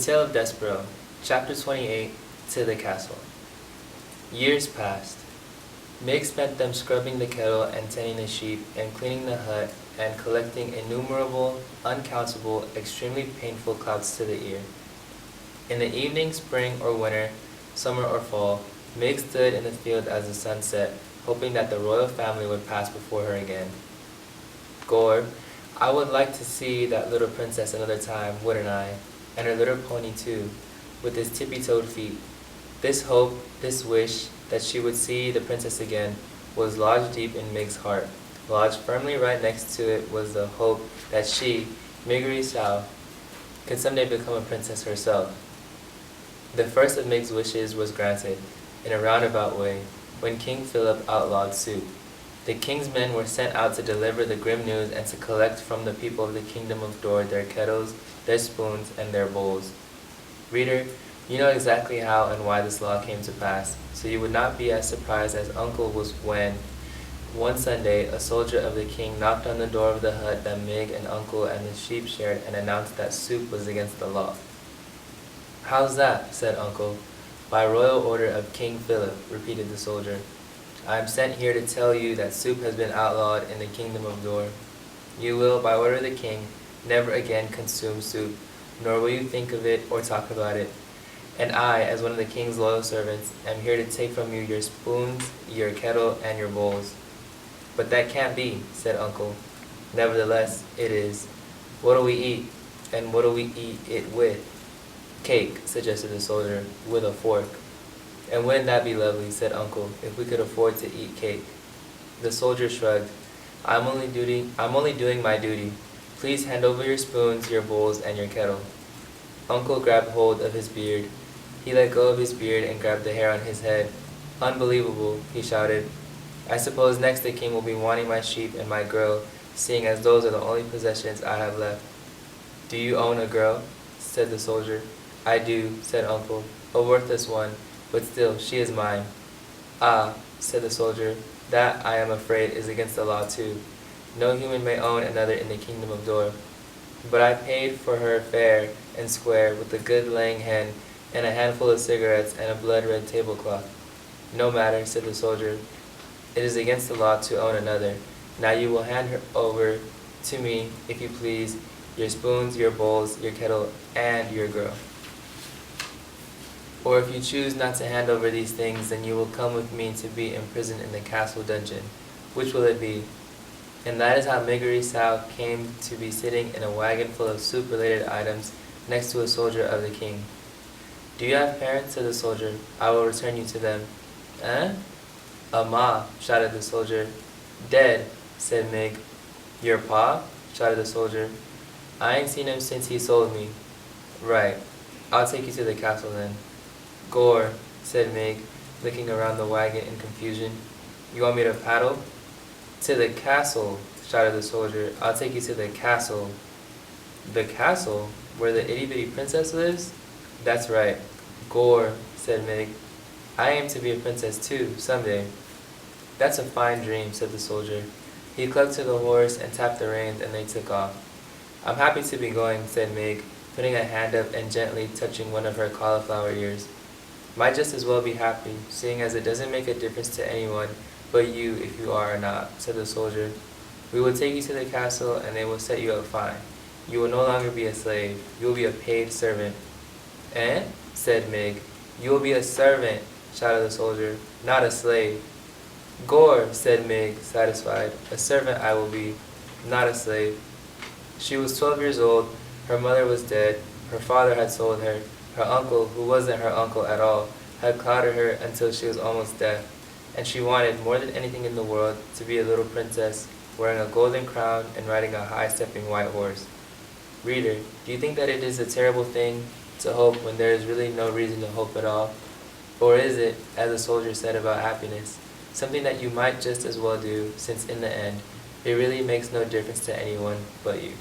Tale of Despereaux, Chapter 28, To the Castle. Years passed. Meg spent them scrubbing the kettle and tending the sheep and cleaning the hut and collecting innumerable, uncountable, extremely painful clouds to the ear. In the evening, spring or winter, summer or fall, Meg stood in the field as the sun set, hoping that the royal family would pass before her again. Gore, I would like to see that little princess another time, wouldn't I? And her little pony too, with his tippy-toed feet. This hope, this wish, that she would see the princess again, was lodged deep in Meg's heart. Lodged firmly right next to it was the hope that she, Despereaux, could someday become a princess herself. The first of Meg's wishes was granted, in a roundabout way, when King Philip outlawed soup. The king's men were sent out to deliver the grim news and to collect from the people of the kingdom of Dor their kettles, their spoons, and their bowls. Reader, you know exactly how and why this law came to pass, so you would not be as surprised as Uncle was when, one Sunday, a soldier of the king knocked on the door of the hut that Meg and Uncle and the sheep shared and announced that soup was against the law. "How's that?" said Uncle. "By royal order of King Philip," repeated the soldier. "I am sent here to tell you that soup has been outlawed in the kingdom of Dor. You will, by order of the king, never again consume soup, nor will you think of it or talk about it. And I, as one of the king's loyal servants, am here to take from you your spoons, your kettle, and your bowls." "But that can't be," said Uncle. "Nevertheless, it is. What'll we eat? And what'll we eat it with?" "Cake," suggested the soldier, "with a fork." "And wouldn't that be lovely," said Uncle, "if we could afford to eat cake?" The soldier shrugged. I'm only doing my duty. Please hand over your spoons, your bowls, and your kettle." Uncle grabbed hold of his beard. He let go of his beard and grabbed the hair on his head. "Unbelievable," he shouted. "I suppose next the king will be wanting my sheep and my girl, seeing as those are the only possessions I have left." "Do you own a girl?" said the soldier. "I do," said Uncle. "A worthless one, but still she is mine." "Ah," said the soldier, "that, I am afraid, is against the law too. No human may own another in the kingdom of Dor. But I paid for her fair and square with a good laying hen and a handful of cigarettes and a blood-red tablecloth." "No matter," said the soldier. "It is against the law to own another. Now you will hand her over to me, if you please, your spoons, your bowls, your kettle, and your girl. Or if you choose not to hand over these things, then you will come with me to be imprisoned in the castle dungeon. Which will it be?" And that is how Despereaux came to be sitting in a wagon full of soup-related items next to a soldier of the king. "Do you have parents?" said the soldier. "I will return you to them." "Eh?" "A ma," shouted the soldier. "Dead," said Meg. "Your pa?" shouted the soldier. "I ain't seen him since he sold me." "Right. I'll take you to the castle then." "Gore," said Meg, looking around the wagon in confusion. "You want me to paddle?" "To the castle," shouted the soldier. "I'll take you to the castle." "The castle? Where the itty-bitty princess lives?" "That's right." "Gore," said Meg. "I aim to be a princess too, someday." "That's a fine dream," said the soldier. He clucked to the horse and tapped the reins, and they took off. "I'm happy to be going," said Meg, putting a hand up and gently touching one of her cauliflower ears. "Might just as well be happy, seeing as it doesn't make a difference to anyone but you if you are or not," said the soldier. "We will take you to the castle, and they will set you up fine. You will no longer be a slave. You will be a paid servant." "Eh?" said Meg. "You will be a servant," shouted the soldier, "not a slave." "Gore," said Meg, satisfied. "A servant I will be, not a slave." She was 12 years old. Her mother was dead. Her father had sold her. Her uncle, who wasn't her uncle at all, had clotted her until she was almost deaf. And she wanted, more than anything in the world, to be a little princess, wearing a golden crown and riding a high-stepping white horse. Reader, do you think that it is a terrible thing to hope when there is really no reason to hope at all? Or is it, as the soldier said about happiness, something that you might just as well do, since in the end, it really makes no difference to anyone but you?